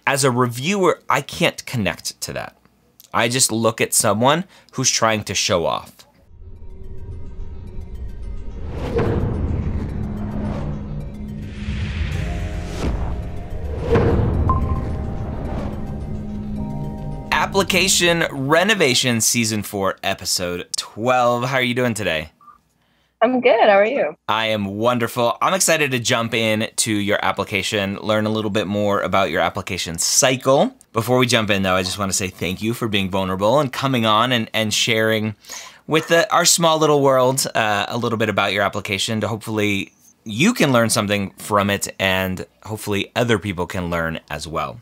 As a reviewer, I can't connect to that. I just look at someone who's trying to show off. Application Renovation Season 4, Episode 12. How are you doing today? I'm good. How are you? I am wonderful. I'm excited to jump in to your application, learn a little bit more about your application cycle. Before we jump in, though, I just want to say thank you for being vulnerable and coming on and sharing with our small little world a little bit about your application to hopefully you can learn something from it and hopefully other people can learn as well.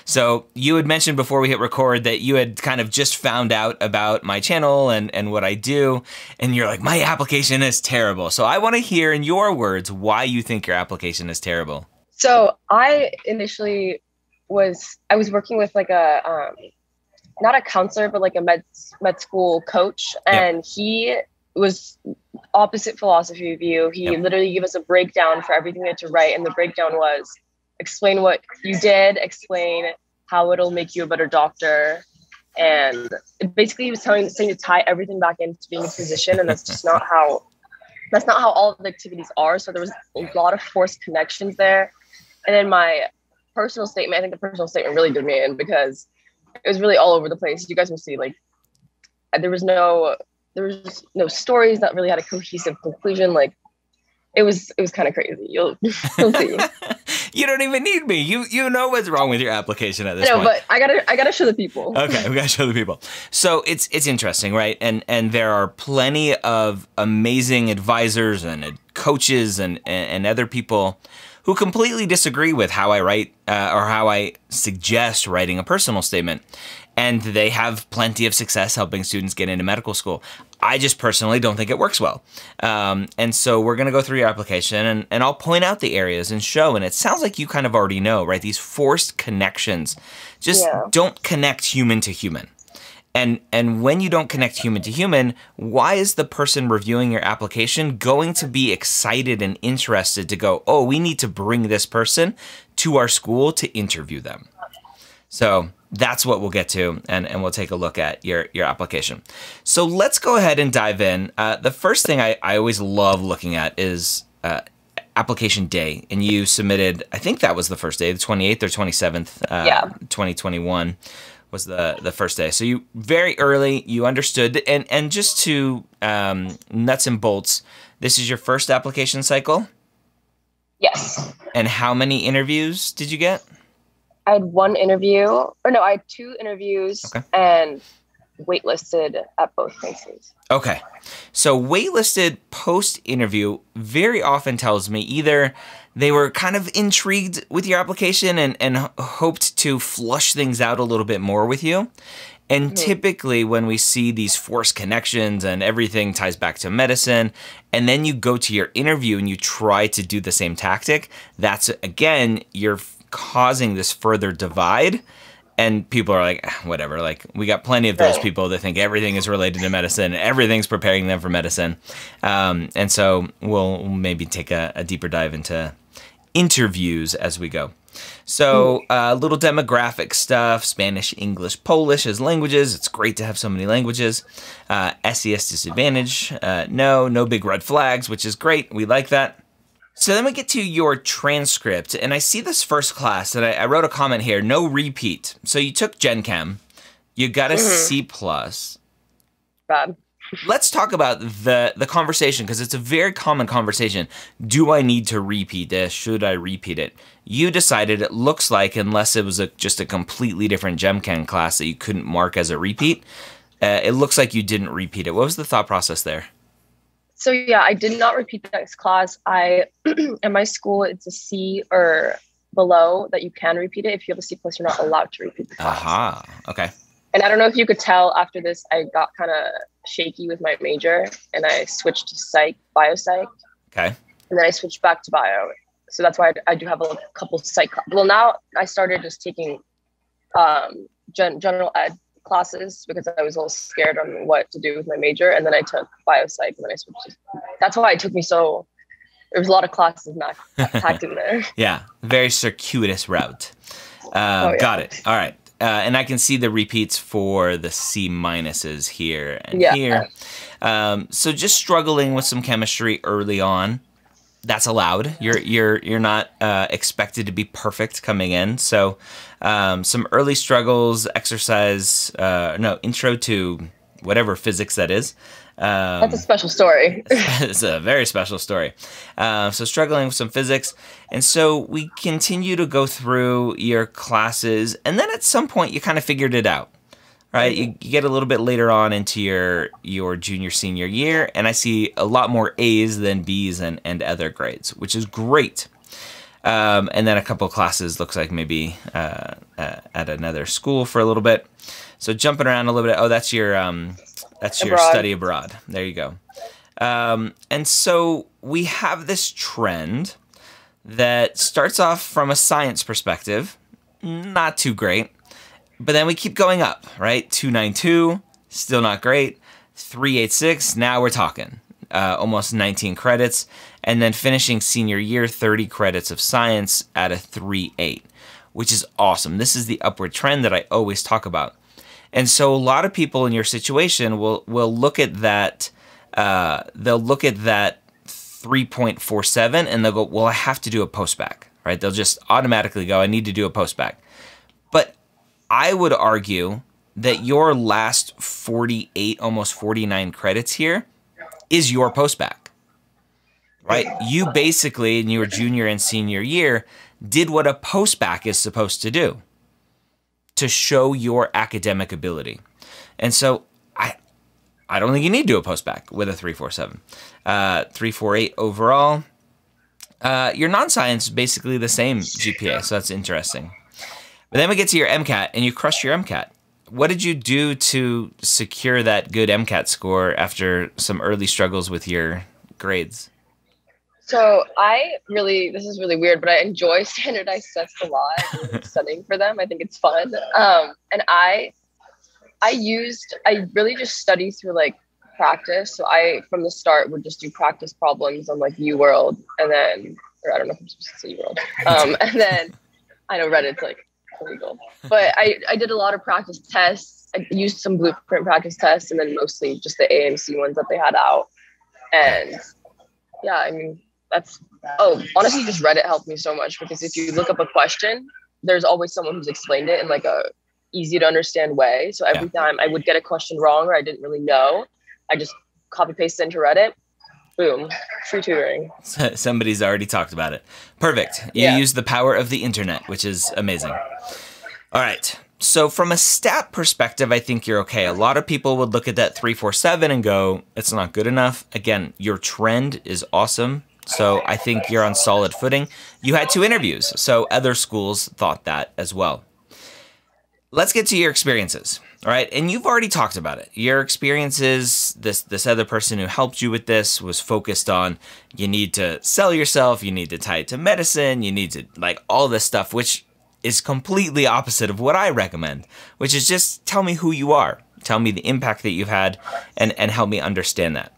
So you had mentioned before we hit record that you had kind of just found out about my channel and what I do, and you're like, my application is terrible. So I want to hear in your words why you think your application is terrible. So I initially was working with like a, not a counselor, but like a med school coach. And he was opposite philosophy of you. He literally gave us a breakdown for everything we had to write. And the breakdown was explain what you did, explain how it'll make you a better doctor. And basically he was saying to tie everything back into being a physician. And that's just not how all of the activities are. So there was a lot of forced connections there. And then my personal statement, I think the personal statement really did me in because it was really all over the place. You guys will see, like, there was no stories that really had a cohesive conclusion. Like it was kind of crazy. You'll see. You don't even need me. You know what's wrong with your application at this point. No, but I gotta show the people. Okay, we gotta show the people. So it's interesting, right? And there are plenty of amazing advisors and coaches and other people who completely disagree with how I write or how I suggest writing a personal statement. And they have plenty of success helping students get into medical school. I just personally don't think it works well. And so we're gonna go through your application and I'll point out the areas and show, and it sounds like you kind of already know, right? These forced connections just don't connect human to human. And when you don't connect human to human, why is the person reviewing your application going to be excited and interested to go, oh, we need to bring this person to our school to interview them? So that's what we'll get to, and we'll take a look at your application. So let's go ahead and dive in. The first thing I always love looking at is application day. And you submitted, I think that was the first day, the 28th or 27th, 2021 was the first day. So you very early, you understood. And just to nuts and bolts, this is your first application cycle? Yes. And how many interviews did you get? I had one interview, or no, I had 2 interviews and waitlisted at both places. Okay. So waitlisted post-interview very often tells me either they were kind of intrigued with your application and hoped to flush things out a little bit more with you. And typically when we see these forced connections and everything ties back to medicine, and then you go to your interview and you try to do the same tactic, that's, again, you're causing this further divide, and people are like, whatever, like we got plenty of those people that think everything is related to medicine, everything's preparing them for medicine. And so we'll maybe take a deeper dive into interviews as we go. So little demographic stuff, Spanish, English, Polish as languages. It's great to have so many languages. SES disadvantage, no big red flags, which is great. We like that. So then we get to your transcript, and I see this first class, and I wrote a comment here, no repeat. So you took Gen Chem, you got a C+. Bad. Let's talk about the conversation, because it's a very common conversation. Do I need to repeat this? Should I repeat it? You decided it looks like, unless it was just a completely different Gen Chem class that you couldn't mark as a repeat, it looks like you didn't repeat it. What was the thought process there? So yeah, I did not repeat the next class. In my school, it's a C or below that you can repeat it. If you have a C+, you're not allowed to repeat the class. Aha, okay. And I don't know if you could tell after this, I got kind of shaky with my major and I switched to biopsych. Okay. And then I switched back to bio. So that's why I do have a couple psych. Well, now I started just taking general ed classes because I was a little scared on what to do with my major. And then I took biopsych and then I switched. That's why it took me so, there was a lot of classes packed in there. Yeah, very circuitous route. Oh, yeah. Got it. All right. And I can see the repeats for the C minuses here and Yeah. here. So just struggling with some chemistry early on, that's allowed. You're not expected to be perfect coming in. So some early struggles, exercise, no, intro to whatever physics that is. That's a special story. It's a very special story. So struggling with some physics. And so we continue to go through your classes. And then at some point, you kind of figured it out, right? You get a little bit later on into your junior, senior year. And I see a lot more A's than B's and other grades, which is great. And then a couple of classes looks like maybe at another school for a little bit. So jumping around a little bit. Oh, that's your study abroad. There you go. And so we have this trend that starts off from a science perspective, not too great, but then we keep going up, right? 292, still not great. 386, now we're talking. Almost 19 credits. And then finishing senior year, 30 credits of science at a 3.8, which is awesome. This is the upward trend that I always talk about. And so a lot of people in your situation will look at that. They'll look at that 3.47 and they'll go, well, I have to do a post-bac, right? They'll just automatically go, I need to do a post-bac. But I would argue that your last 48, almost 49 credits here is your post-bac, right? You basically, in your junior and senior year, did what a post-bac is supposed to do, to show your academic ability. And so I don't think you need to do a post-bac with a 347. 348 overall. Your non-science is basically the same GPA, so that's interesting. But then we get to your MCAT, and you crushed your MCAT. What did you do to secure that good MCAT score after some early struggles with your grades? So this is really weird, but I enjoy standardized tests a lot, studying for them. I think it's fun. And I really just study through like practice. So I, from the start, would just do practice problems on like UWorld, and then, or I don't know if I'm supposed to say UWorld. And then I know Reddit's like illegal, but I did a lot of practice tests. I used some blueprint practice tests, and then mostly just the AMC ones that they had out. And yeah, I mean, honestly, just Reddit helped me so much, because if you look up a question, there's always someone who's explained it in like a easy to understand way. So every time I would get a question wrong or I didn't really know, I just copy paste it into Reddit. Boom, free tutoring. Somebody's already talked about it. Perfect. You use the power of the internet, which is amazing. All right. So from a stat perspective, I think you're okay. A lot of people would look at that 347 and go, it's not good enough. Again, your trend is awesome. So I think you're on solid footing. You had 2 interviews, so other schools thought that as well. Let's get to your experiences, all right? And you've already talked about it. Your experiences, this other person who helped you with this was focused on, you need to sell yourself, you need to tie it to medicine, you need to like all this stuff, which is completely opposite of what I recommend, which is just tell me who you are. Tell me the impact that you've had and help me understand that.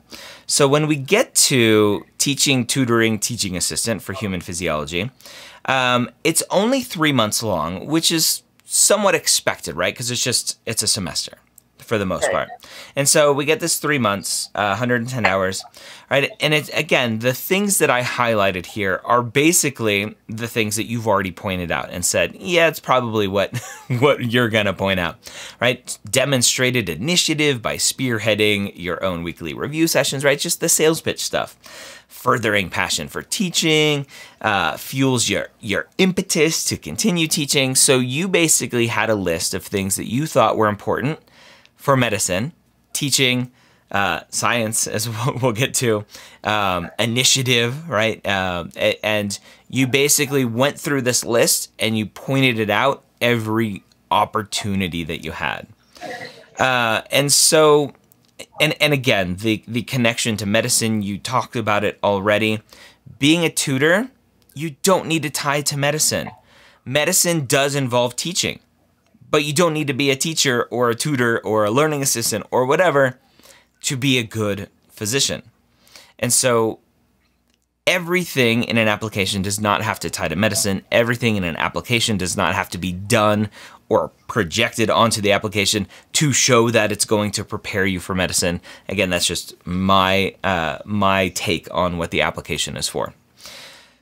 So when we get to teaching, tutoring, teaching assistant for human physiology, it's only 3 months long, which is somewhat expected, right? Because it's a semester for the most part. And so we get this 3 months, 110 hours, right? And it's, again, the things that I highlighted here are basically the things that you've already pointed out and said, yeah, it's probably what you're going to point out, right? Demonstrated initiative by spearheading your own weekly review sessions, right? Just the sales pitch stuff. Furthering passion for teaching, fuels your impetus to continue teaching. So you basically had a list of things that you thought were important for medicine, teaching, science, as we'll get to, initiative, right? And you basically went through this list and you pointed it out every opportunity that you had. And so, and again, the connection to medicine, you talked about it already. Being a tutor, you don't need to tie to medicine. Medicine does involve teaching, but you don't need to be a teacher or a tutor or a learning assistant or whatever to be a good physician. And so everything in an application does not have to tie to medicine. Everything in an application does not have to be done or projected onto the application to show that it's going to prepare you for medicine. Again, that's just my take on what the application is for.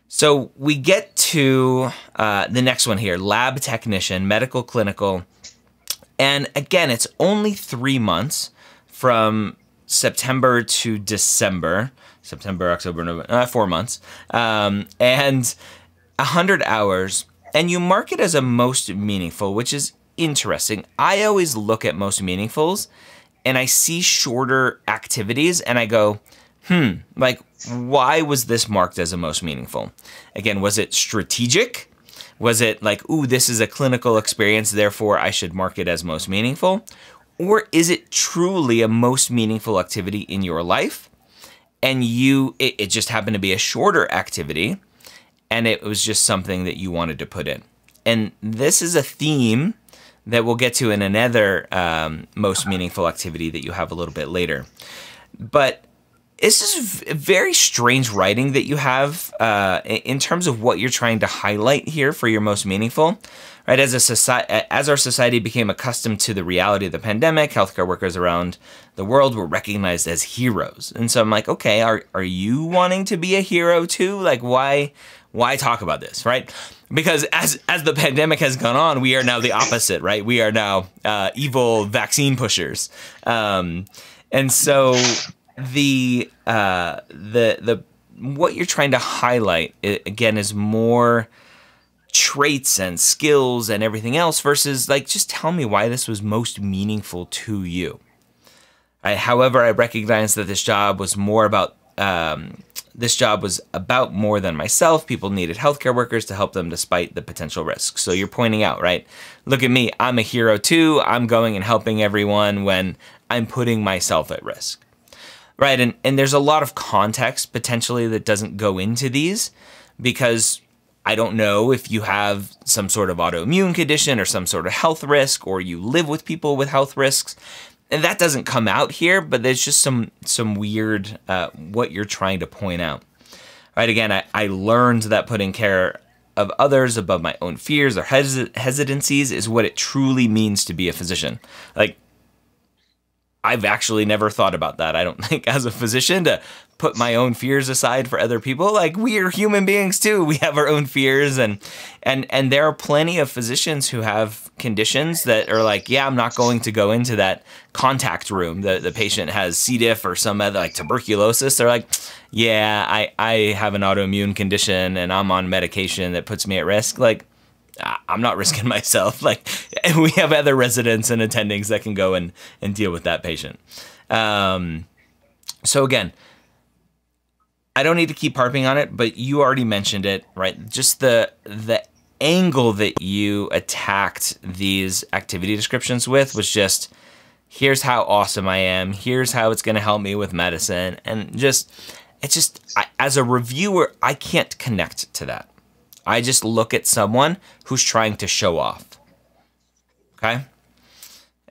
So we get to the next one here, lab technician, medical clinical. And again, it's only 3 months from September to December. September, October, November, 4 months. And 100 hours. And you mark it as a most meaningful, which is interesting. I always look at most meaningfuls and I see shorter activities and I go, like, why was this marked as a most meaningful? Again, was it strategic? Was it like, ooh, this is a clinical experience, therefore I should mark it as most meaningful? Or is it truly a most meaningful activity in your life? And it just happened to be a shorter activity, and it was just something that you wanted to put in. And this is a theme that we'll get to in another most meaningful activity that you have a little bit later. But it's just very strange writing that you have in terms of what you're trying to highlight here for your most meaningful. Right, as our society became accustomed to the reality of the pandemic, healthcare workers around the world were recognized as heroes. And so I'm like, okay, are you wanting to be a hero too? Like, why talk about this, right? Because as the pandemic has gone on, we are now the opposite, right? We are now evil vaccine pushers, and so the what you're trying to highlight again is more traits and skills and everything else versus like, just tell me why this was most meaningful to you. However, I recognize that this job was about more than myself. People needed healthcare workers to help them despite the potential risks. So you're pointing out, right? Look at me, I'm a hero too. I'm going and helping everyone when I'm putting myself at risk. Right, and there's a lot of context potentially that doesn't go into these because I don't know if you have some sort of autoimmune condition or some sort of health risk, or you live with people with health risks. And that doesn't come out here, but there's just some weird what you're trying to point out. Right, again, I learned that putting care of others above my own fears or hesitancies is what it truly means to be a physician. Like, I've actually never thought about that. I don't think as a physician to put my own fears aside for other people. Like, we are human beings too. We have our own fears, and there are plenty of physicians who have conditions that are like, yeah, I'm not going to go into that contact room. The patient has C. diff or some other like tuberculosis. They're like, yeah, I have an autoimmune condition and I'm on medication that puts me at risk. Like, I'm not risking myself. Like, we have other residents and attendings that can go and deal with that patient. So again, I don't need to keep harping on it, but you already mentioned it, right? Just the angle that you attacked these activity descriptions with was just, here's how awesome I am. Here's how it's going to help me with medicine. And as a reviewer, I can't connect to that. I just look at someone who's trying to show off. Okay?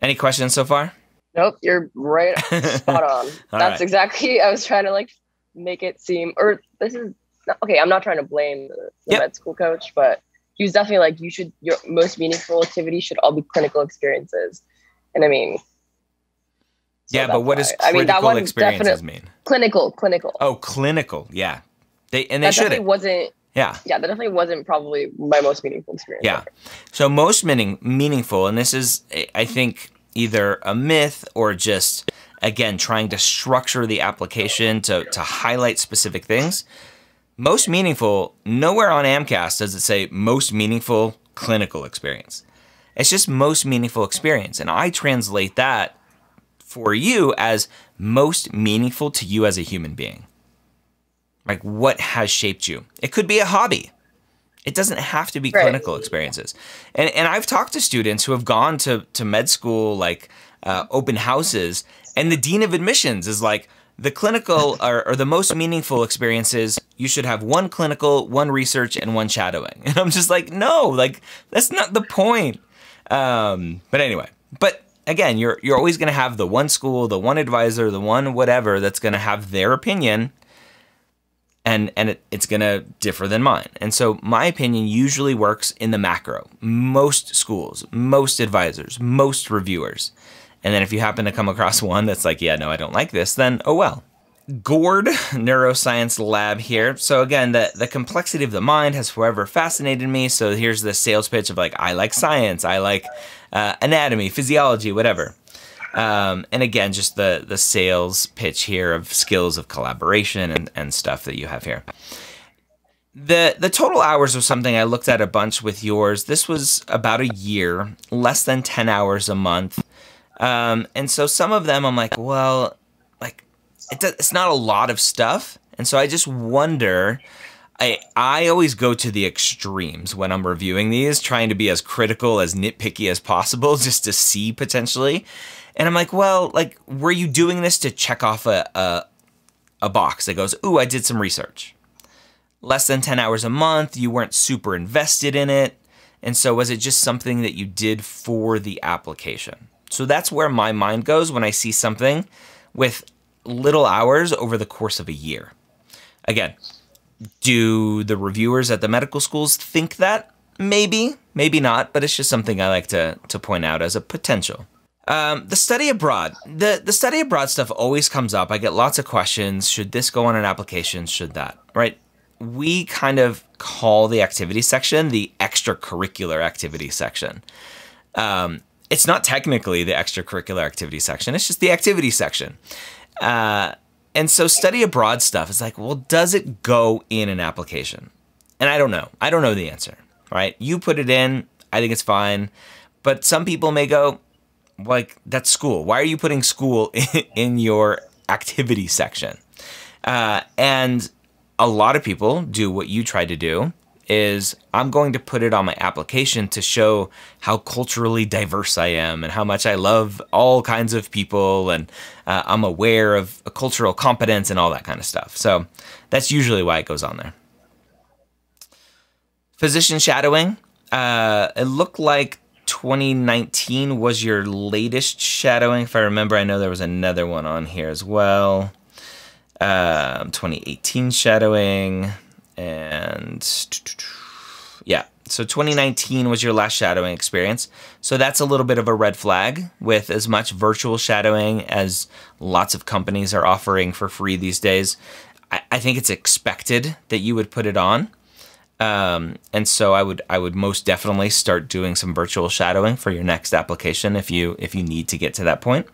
Any questions so far? Nope, you're right spot on. That's exactly, I was trying to like make it seem, or this is, okay, I'm not trying to blame the med school coach, but he was definitely like, your most meaningful activities should all be clinical experiences. And I mean, yeah, but what does critical experiences mean? Clinical. Oh, clinical, yeah. They shouldn't. Yeah, that definitely wasn't probably my most meaningful experience. Yeah. So most meaningful, and this is, I think, either a myth or just, again, trying to structure the application to highlight specific things. Most meaningful, nowhere on AMCAS does it say most meaningful clinical experience. It's just most meaningful experience. And I translate that for you as most meaningful to you as a human being. Like, what has shaped you? It could be a hobby. It doesn't have to be clinical experiences. And I've talked to students who have gone to med school, like open houses, and the dean of admissions is like, the clinical or the most meaningful experiences, you should have one clinical, one research, and one shadowing. And I'm just like, no, like, that's not the point. But anyway, again, you're always going to have the one school, the one advisor, the one whatever that's going to have their opinion. and it's going to differ than mine. And so my opinion usually works in the macro. Most schools, most advisors, most reviewers. And then if you happen to come across one that's like, yeah, no, I don't like this, then oh well. Gord, Neuroscience Lab here. So again, the complexity of the mind has forever fascinated me. So here's the sales pitch of like, I like science, I like anatomy, physiology, whatever. And again, just the sales pitch here of skills of collaboration and stuff that you have here. The total hours was something I looked at a bunch with yours. This was about a year, less than 10 hours a month. And so some of them I'm like, well, like it's not a lot of stuff. And so I just wonder, I always go to the extremes when I'm reviewing these, trying to be as critical, as nitpicky as possible, just to see potentially. And I'm like, well, like, were you doing this to check off a box that goes, ooh, I did some research? Less than 10 hours a month, you weren't super invested in it. And so was it just something that you did for the application? So that's where my mind goes when I see something with little hours over the course of a year. Again, do the reviewers at the medical schools think that? Maybe, maybe not, but it's just something I like to point out as a potential. The study abroad. The study abroad stuff always comes up. I get lots of questions. Should this go on an application? Should that, right? We kind of call the activity section the extracurricular activity section. It's not technically the extracurricular activity section. It's just the activity section. And so study abroad stuff is like, well, does it go in an application? And I don't know. I don't know the answer, right? You put it in. I think it's fine. But some people may go, like, that's school. Why are you putting school in your activity section? And a lot of people do what you try to do, is I'm going to put it on my application to show how culturally diverse I am and how much I love all kinds of people, and I'm aware of cultural competence and all that kind of stuff. So that's usually why it goes on there. Physician shadowing. It looked like 2019 was your latest shadowing, if I remember. I know there was another one on here as well. 2018 shadowing, and yeah, so 2019 was your last shadowing experience. So that's a little bit of a red flag with as much virtual shadowing as lots of companies are offering for free these days. I think it's expected that you would put it on. And so I would most definitely start doing some virtual shadowing for your next application if you need to get to that point.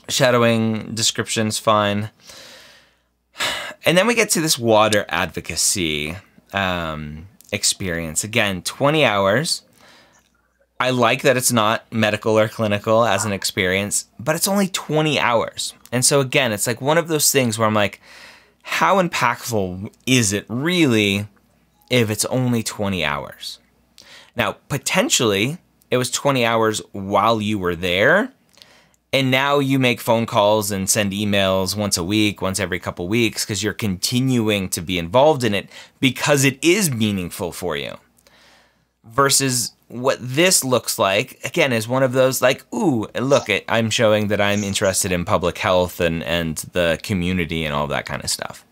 Shadowing description's fine. And then we get to this water advocacy experience. Again, 20 hours. I like that it's not medical or clinical as an experience, but it's only 20 hours. And so again, it's like one of those things where I'm like, how impactful is it really if it's only 20 hours? Now, potentially, it was 20 hours while you were there, and now you make phone calls and send emails once a week, once every couple weeks, because you're continuing to be involved in it because it is meaningful for you. Versus what this looks like, again, is one of those like, ooh, look, I'm showing that I'm interested in public health and the community and all that kind of stuff.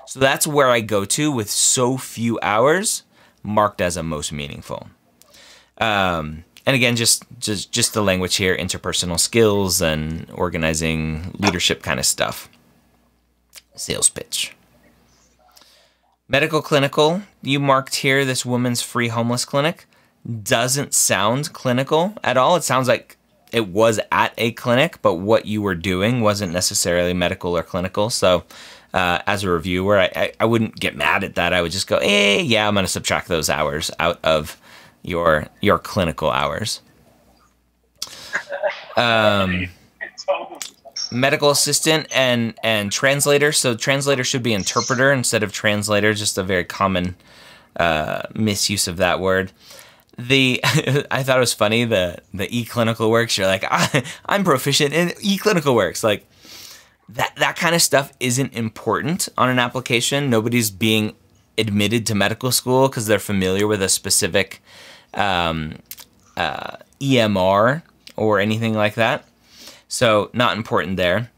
So that's where I go to with so few hours marked as a most meaningful. And again, just the language here, interpersonal skills and organizing leadership kind of stuff. Sales pitch. Medical clinical, you marked here this woman's free homeless clinic. Doesn't sound clinical at all. It sounds like it was at a clinic, but what you were doing wasn't necessarily medical or clinical. So as a reviewer, I wouldn't get mad at that. I would just go, yeah, I'm going to subtract those hours out of your clinical hours. Medical assistant and translator. So translator should be interpreter instead of translator, just a very common misuse of that word. I thought it was funny, the eClinical Works, you're like, I'm proficient in eClinical Works. Like that kind of stuff isn't important on an application. Nobody's being admitted to medical school because they're familiar with a specific EMR or anything like that. So not important there.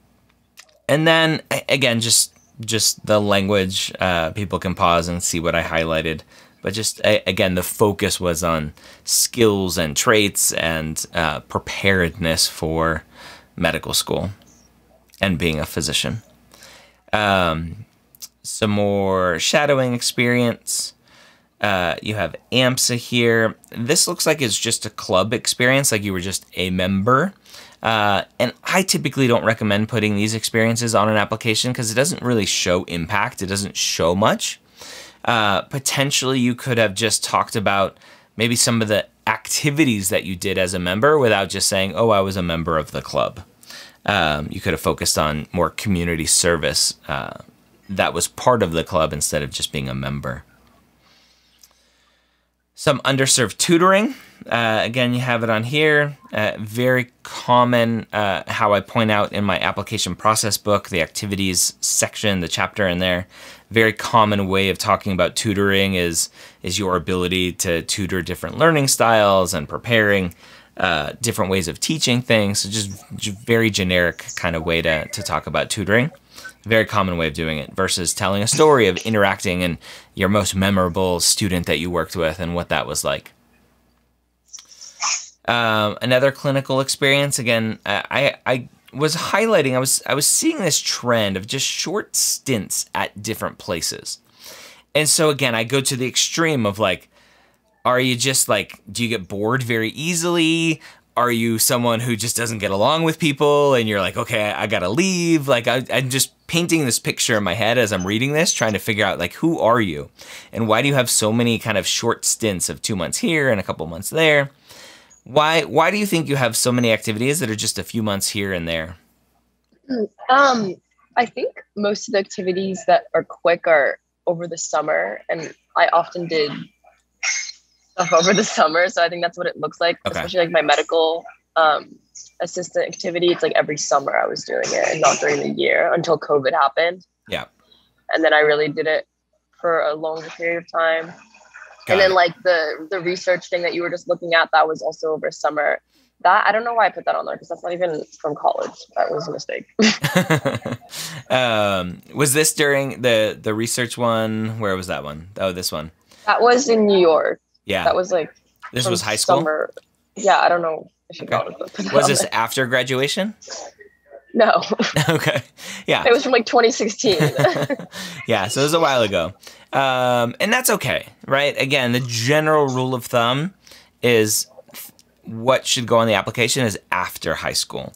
And then again, just just the language. People can pause and see what I highlighted. But just, again, the focus was on skills and traits and preparedness for medical school and being a physician. Some more shadowing experience. You have AMSA here. This looks like it's just a club experience, like you were just a member. And I typically don't recommend putting these experiences on an application because it doesn't really show impact. It doesn't show much. Potentially you could have just talked about maybe some of the activities that you did as a member without just saying, oh, I was a member of the club. You could have focused on more community service that was part of the club instead of just being a member. Some underserved tutoring. Again, you have it on here. Very common, how I point out in my application process book, the activities section, the chapter in there. Very common way of talking about tutoring is your ability to tutor different learning styles and preparing different ways of teaching things. So just very generic kind of way to talk about tutoring. Very common way of doing it versus telling a story of interacting and your most memorable student that you worked with and what that was like. Another clinical experience. Again, I was highlighting, I was seeing this trend of just short stints at different places. And so again, I go to the extreme of like, are you just like, do you get bored very easily? Are you someone who just doesn't get along with people and you're like, okay, I gotta leave? Like I'm just painting this picture in my head as I'm reading this, trying to figure out like, who are you? And why do you have so many kind of short stints of 2 months here and a couple months there? Why do you think you have so many activities that are just a few months here and there? I think most of the activities that are quick are over the summer, and I often did stuff over the summer, so I think that's what it looks like. Okay. Especially like my medical assistant activity. It's like every summer I was doing it, and not during the year until COVID happened. Yeah, and then I really did it for a longer period of time. And then like the research thing that you were just looking at, that was also over summer. That I don't know why I put that on there because that's not even from college. That was a mistake. Was this during the research one? Where was that one? Oh, this one. That was in New York. Yeah. That was like this was high school. Summer. Yeah, I don't know if you got it. Was this after graduation? No. Okay. Yeah. It was from like 2016. Yeah, so it was a while ago. And that's okay, right? Again, the general rule of thumb is what should go on the application is after high school.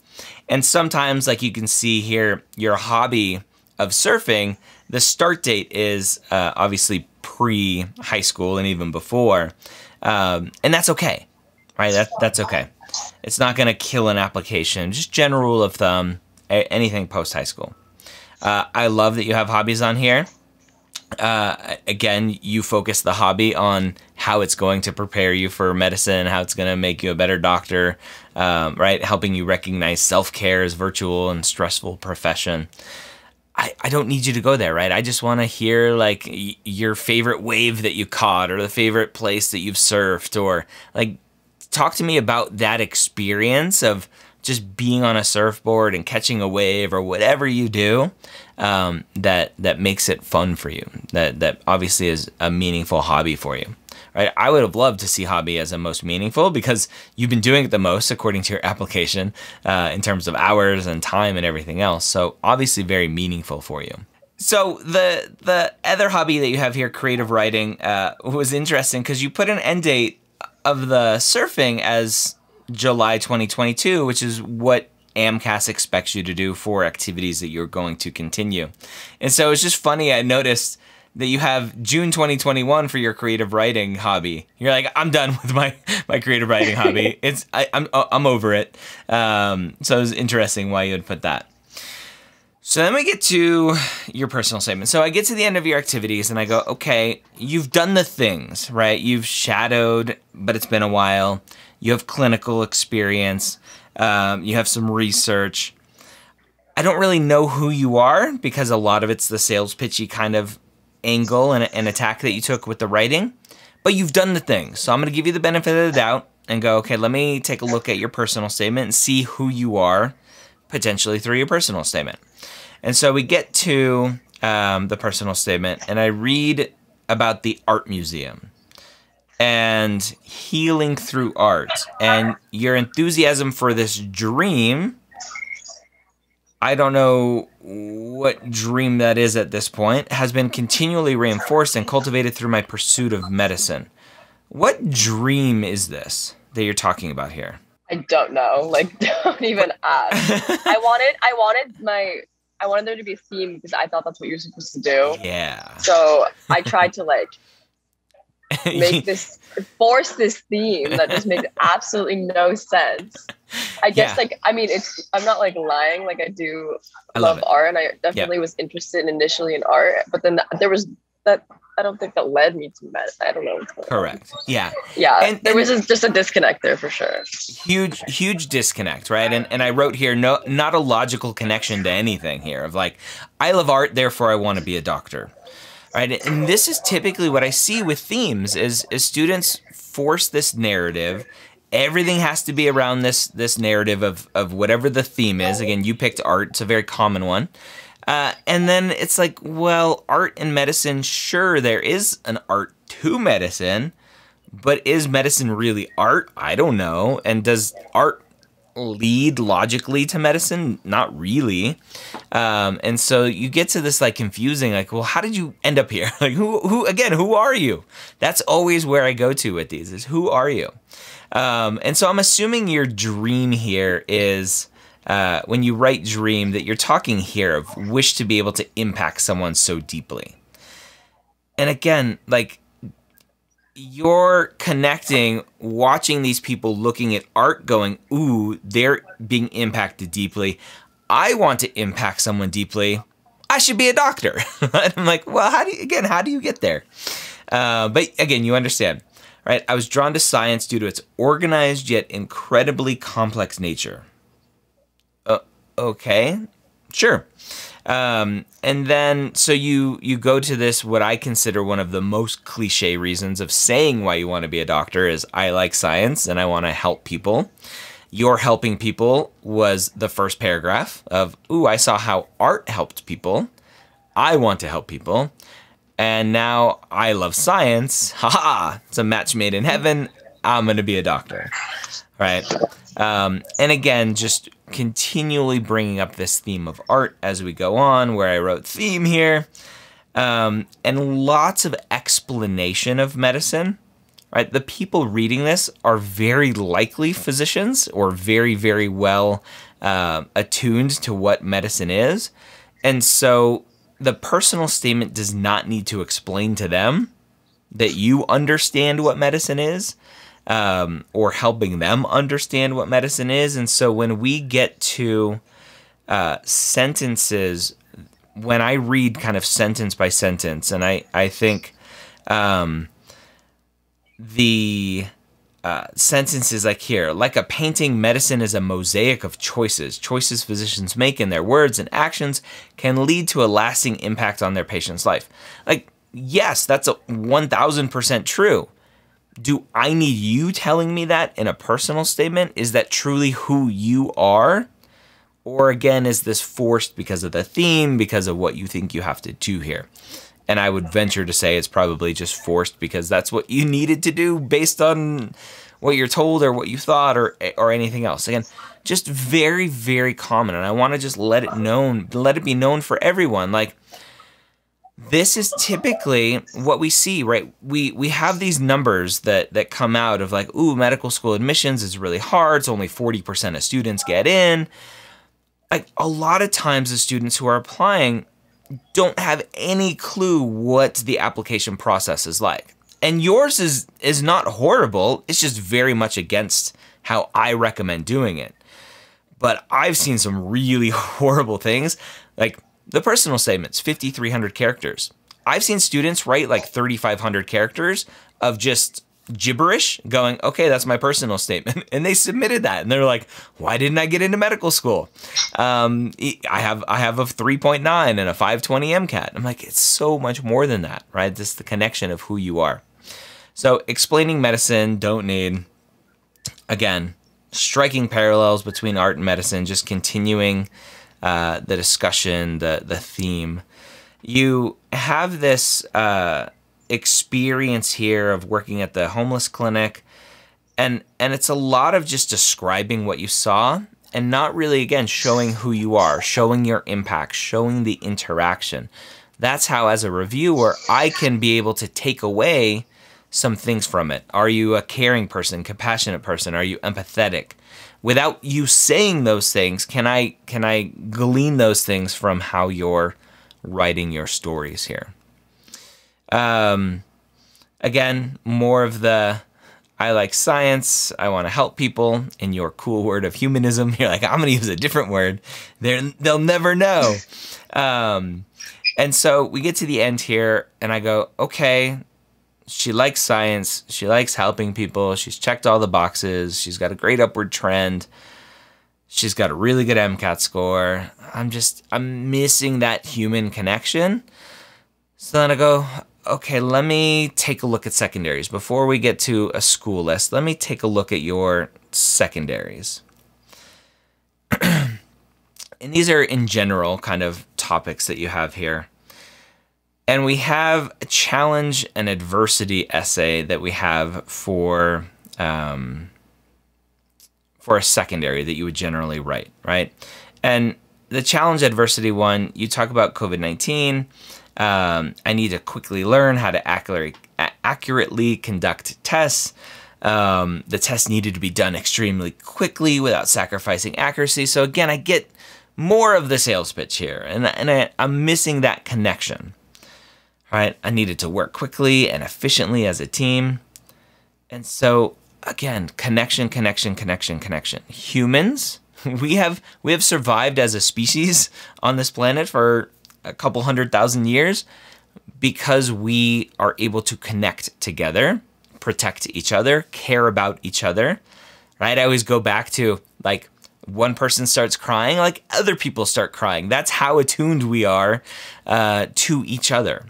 And sometimes, like you can see here, your hobby of surfing, the start date is obviously pre-high school and even before. And that's okay, right? That's okay. It's not going to kill an application. Just general rule of thumb, anything post-high school. I love that you have hobbies on here. Again, you focus the hobby on how it's going to prepare you for medicine, how it's going to make you a better doctor, right? Helping you recognize self-care as virtual and stressful profession. I don't need you to go there, right? I just want to hear like your favorite wave that you caught or the favorite place that you've surfed, or like talk to me about that experience of just being on a surfboard and catching a wave or whatever you do that makes it fun for you, that obviously is a meaningful hobby for you, right? I would have loved to see hobby as the most meaningful because you've been doing it the most according to your application in terms of hours and time and everything else. So obviously very meaningful for you. So the other hobby that you have here, creative writing, was interesting because you put an end date of the surfing as July 2022, which is what AMCAS expects you to do for activities that you're going to continue. And so it's just funny, I noticed that you have June 2021 for your creative writing hobby. You're like, I'm done with my creative writing hobby. I'm over it. So it was interesting why you would put that. So then we get to your personal statement. So I get to the end of your activities and I go, okay, you've done the things, right? You've shadowed, but it's been a while. You have clinical experience. You have some research. I don't really know who you are because a lot of it's the sales pitchy kind of angle and attack that you took with the writing, but you've done the things. So I'm going to give you the benefit of the doubt and go, okay, let me take a look at your personal statement and see who you are potentially through your personal statement. And so we get to the personal statement, and I read about the art museum and healing through art, and your enthusiasm for this dream. I don't know what dream that is at this point, has been continually reinforced and cultivated through my pursuit of medicine. What dream is this that you're talking about here? I don't know. Like, don't even ask. I wanted there to be a theme because I thought that's what you're supposed to do. Yeah. So I tried to like force this theme that just makes absolutely no sense. I guess I'm not like lying. Like I do love art, and I definitely was interested initially in art, but then there was that. I don't think that led me to medicine. I don't know. Correct. Yeah. Yeah. And there was just a disconnect there for sure. Huge disconnect, right? And I wrote here, not a logical connection to anything here of like, I love art, therefore I want to be a doctor. Right? And this is typically what I see with themes is students force this narrative. Everything has to be around this narrative of whatever the theme is. Again, you picked art. It's a very common one. And then it's like, well, art and medicine, sure, there is an art to medicine, but is medicine really art? I don't know. And does art lead logically to medicine? Not really. And so you get to this like confusing, like, well, how did you end up here? Like, who are you? That's always where I go to with these is who are you? And so I'm assuming your dream here is, when you write dream, that you're talking here of wish to be able to impact someone so deeply. And again, like you're connecting, watching these people looking at art going, ooh, they're being impacted deeply. I want to impact someone deeply. I should be a doctor. And I'm like, well, how do you get there? But again, you understand, right? I was drawn to science due to its organized yet incredibly complex nature. Okay, sure. And then, so you go to this, what I consider one of the most cliche reasons of saying why you want to be a doctor is I like science and I want to help people. Your helping people was the first paragraph of, ooh, I saw how art helped people. I want to help people. And now I love science. Haha, it's a match made in heaven. I'm going to be a doctor, right? And again, just continually bringing up this theme of art as we go on, where I wrote theme here, and lots of explanation of medicine, right? The people reading this are very likely physicians or very, very well attuned to what medicine is. And so the personal statement does not need to explain to them that you understand what medicine is. Or helping them understand what medicine is. And so when we get to sentences, when I read kind of sentence by sentence, and I think the sentences like here, like a painting, medicine is a mosaic of choices. Choices physicians make in their words and actions can lead to a lasting impact on their patient's life. Like, yes, that's 1000% true. Do I need you telling me that in a personal statement? Is that truly who you are? Or again, is this forced because of the theme, because of what you think you have to do here? And I would venture to say it's probably just forced because that's what you needed to do based on what you're told or what you thought or anything else. Again, just very, very common. And I want to just let it be known for everyone. Like, this is typically what we see, right? We have these numbers that come out of like, ooh, medical school admissions is really hard. It's only 40% of students get in. Like a lot of times the students who are applying don't have any clue what the application process is like. And yours is not horrible. It's just very much against how I recommend doing it. But I've seen some really horrible things. Like, the personal statement's 5,300 characters. I've seen students write like 3,500 characters of just gibberish going, okay, that's my personal statement. And they submitted that. And they're like, why didn't I get into medical school? I have a 3.9 and a 520 MCAT. I'm like, it's so much more than that, right? Just the connection of who you are. So explaining medicine, don't need, again, striking parallels between art and medicine, just continuing the discussion, the theme. you have this experience here of working at the homeless clinic, and it's a lot of just describing what you saw and not really, again, showing who you are, showing your impact, showing the interaction. That's how, as a reviewer, I can be able to take away some things from it. Are you a caring person, compassionate person? Are you empathetic? Without you saying those things, can I glean those things from how you're writing your stories here? Again, more of the, I like science, I want to help people, in your cool word of humanism. You're like, I'm going to use a different word. They'll never know. And so we get to the end here, and I go, okay, she likes science, she likes helping people, she's checked all the boxes, she's got a great upward trend, she's got a really good MCAT score. I'm missing that human connection. So then I go, okay, let me take a look at secondaries. Before we get to a school list, let me take a look at your secondaries. And these are, in general, kind of topics that you have here. And we have a challenge and adversity essay that we have for a secondary that you would generally write, right? And the challenge adversity one, you talk about COVID-19. I need to quickly learn how to accurately conduct tests. The test needed to be done extremely quickly without sacrificing accuracy. So again, I get more of the sales pitch here, and I'm missing that connection. Right? I needed to work quickly and efficiently as a team. And so again, connection. Humans, we have survived as a species on this planet for a couple 100,000 years because we are able to connect together, protect each other, care about each other. Right? I always go back to, like, one person starts crying, like, other people start crying. That's how attuned we are to each other.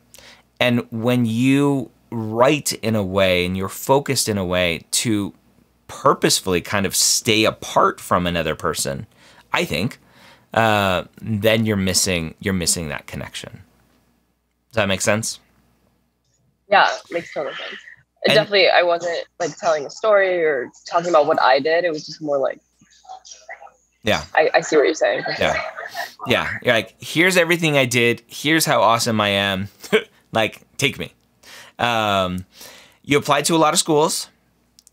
And when you write in a way and you're focused in a way to purposefully kind of stay apart from another person, I think, then you're missing that connection. Does that make sense? Yeah, it makes total sense. Definitely, I wasn't like telling a story or talking about what I did. It was just more like, yeah, I see what you're saying. Yeah. You're like, here's everything I did. Here's how awesome I am. Like, take me. You applied to a lot of schools,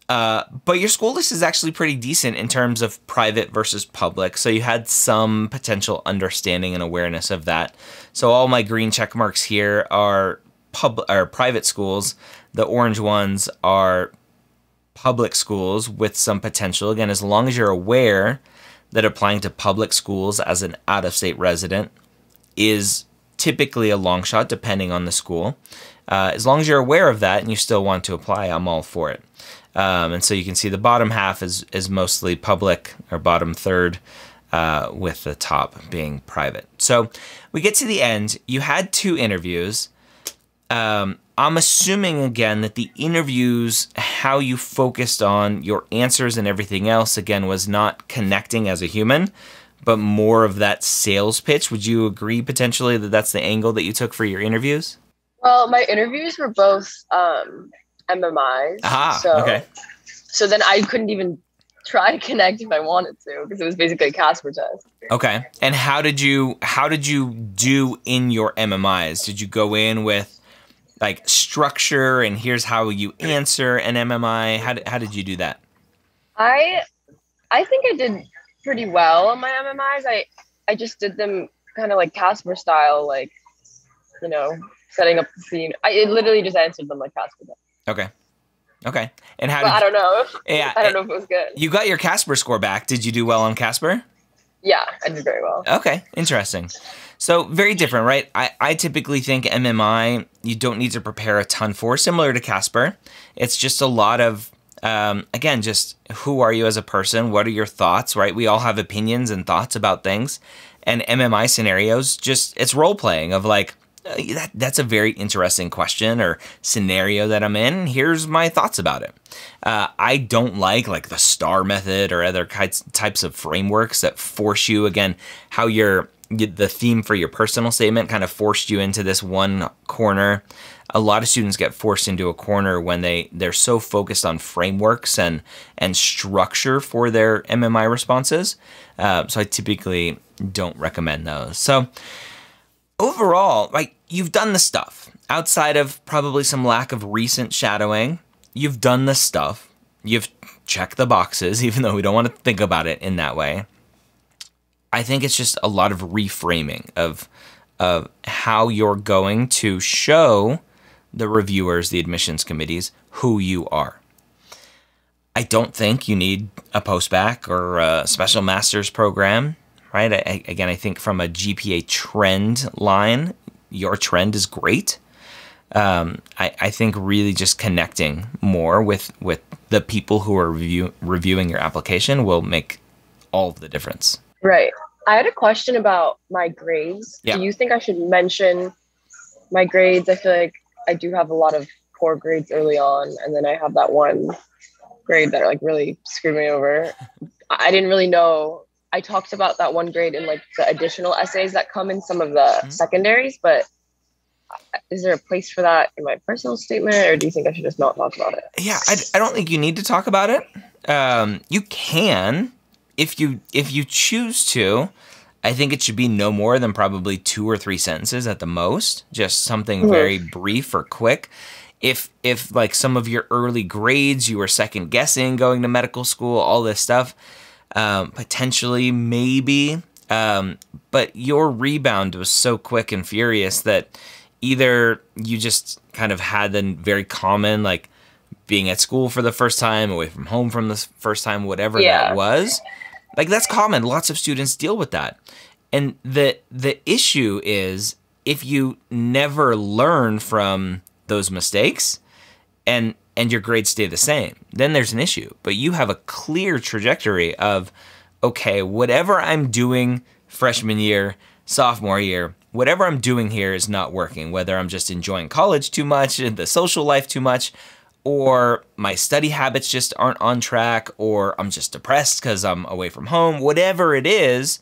but your school list is actually pretty decent in terms of private versus public. So you had some potential understanding and awareness of that. So all my green check marks here are private schools. The orange ones are public schools with some potential. Again, as long as you're aware that applying to public schools as an out-of-state resident is typically a long shot, depending on the school. As long as you're aware of that and you still want to apply, I'm all for it. And so you can see the bottom half is mostly public, or bottom third, with the top being private. So we get to the end. You had 2 interviews. I'm assuming, again, that the interviews, how you focused on your answers and everything else, again, was not connecting as a human, but more of that sales pitch. Would you agree potentially that that's the angle that you took for your interviews? Well, my interviews were both MMIs. Aha, okay. So then I couldn't even try to connect if I wanted to, because it was basically a Casper test. Okay. And how did you do in your MMIs? Did you go in with like structure and here's how you answer an MMI? How did you do that? I think I did pretty well on my MMIs. I just did them kind of like Casper style, like, you know, setting up the scene. I literally just answered them like Casper did. Okay. And how? I don't know. I don't know if it was good. You got your Casper score back. Did you do well on Casper? Yeah, I did very well. Okay, interesting. So very different, right? I typically think MMI you don't need to prepare a ton for, similar to Casper. It's just a lot of again, just who are you as a person? What are your thoughts, right? We all have opinions and thoughts about things. And MMI scenarios, just it's role playing of like, that's a very interesting question or scenario that I'm in. Here's my thoughts about it. I don't like the STAR method or other types of frameworks that force you, again, how you're the theme for your personal statement kind of forced you into this one corner. A lot of students get forced into a corner when they're so focused on frameworks and structure for their MMI responses. So I typically don't recommend those. So overall, like, you've done the stuff. Outside of probably some lack of recent shadowing, you've done the stuff. You've checked the boxes, even though we don't want to think about it in that way. I think it's just a lot of reframing of how you're going to show the reviewers, the admissions committees, who you are. I don't think you need a postbac or a special master's program, right? I think from a GPA trend line, your trend is great. I think really just connecting more with the people who are reviewing your application will make all the difference. Right. I had a question about my grades. Yeah. Do you think I should mention my grades? I feel like I do have a lot of poor grades early on, and then I have that one grade that like really screwed me over. I didn't really know. I talked about that one grade in like the additional essays that come in some of the secondaries, but is there a place for that in my personal statement, or do you think I should just not talk about it? Yeah, I don't think you need to talk about it. You can, if you choose to. I think it should be no more than probably 2 or 3 sentences at the most, just something very brief or quick. If like some of your early grades, you were second guessing going to medical school, all this stuff, potentially maybe, but your rebound was so quick and furious that either you just kind of had the very common, like being at school for the first time, away from home from the first time, whatever that was. Like, that's common. Lots of students deal with that. And the issue is if you never learn from those mistakes and your grades stay the same, then there's an issue. But you have a clear trajectory of, okay, whatever I'm doing freshman year, sophomore year, whatever I'm doing here is not working, whether I'm just enjoying college too much and the social life too much, or my study habits just aren't on track, or I'm just depressed because I'm away from home, whatever it is,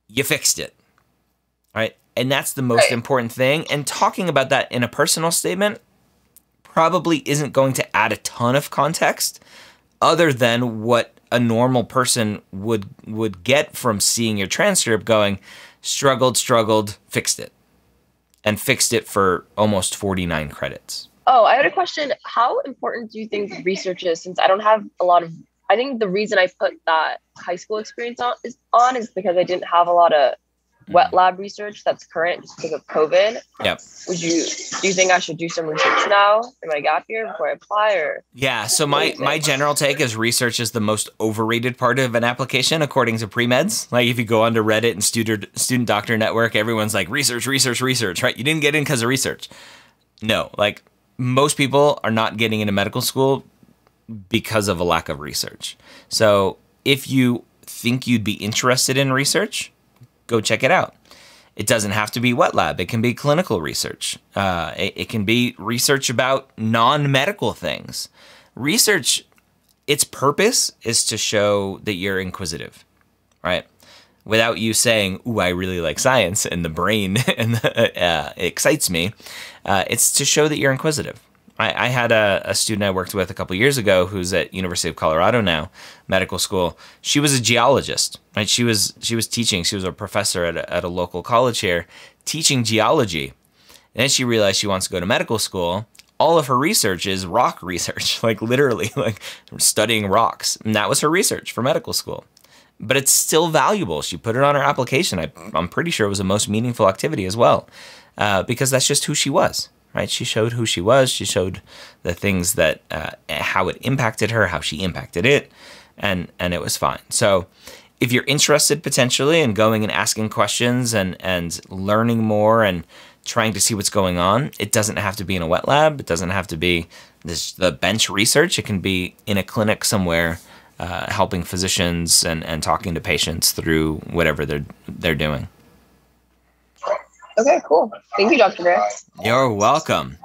you fixed it, right? And that's the most important thing. And talking about that in a personal statement probably isn't going to add a ton of context other than what a normal person would get from seeing your transcript going, struggled, fixed it. And fixed it for almost 49 credits. Oh, I had a question. How important do you think research is? Since I don't have a lot of, I think the reason I put that high school experience on is because I didn't have a lot of wet lab research that's current just because of COVID. Yep. Do you think I should do some research now in my gap year before I apply, or? Yeah, so my general take is research is the most overrated part of an application according to pre-meds. Like, if you go onto Reddit and Student Doctor Network, everyone's like, research, right? You didn't get in because of research. No, like, most people are not getting into medical school because of a lack of research. So if you think you'd be interested in research, go check it out. It doesn't have to be wet lab. It can be clinical research. It can be research about non-medical things. Research, its purpose is to show that you're inquisitive, right? Without you saying, ooh, I really like science and the brain and it excites me. It's to show that you're inquisitive. I had a student I worked with a couple years ago who's at University of Colorado now, medical school. She was a geologist, right? She was teaching. She was a professor at a local college here, teaching geology. And then she realized she wants to go to medical school. All of her research is rock research, like literally, like studying rocks. And that was her research for medical school. But it's still valuable. She put it on her application. I'm pretty sure it was the most meaningful activity as well, because that's just who she was. Right? She showed who she was. She showed the things that, how it impacted her, how she impacted it, and it was fine. So if you're interested potentially in going and asking questions and learning more and trying to see what's going on, it doesn't have to be in a wet lab. It doesn't have to be the bench research. It can be in a clinic somewhere, helping physicians and talking to patients through whatever they're doing. Okay, cool. Thank you, Dr. Gray. You're welcome.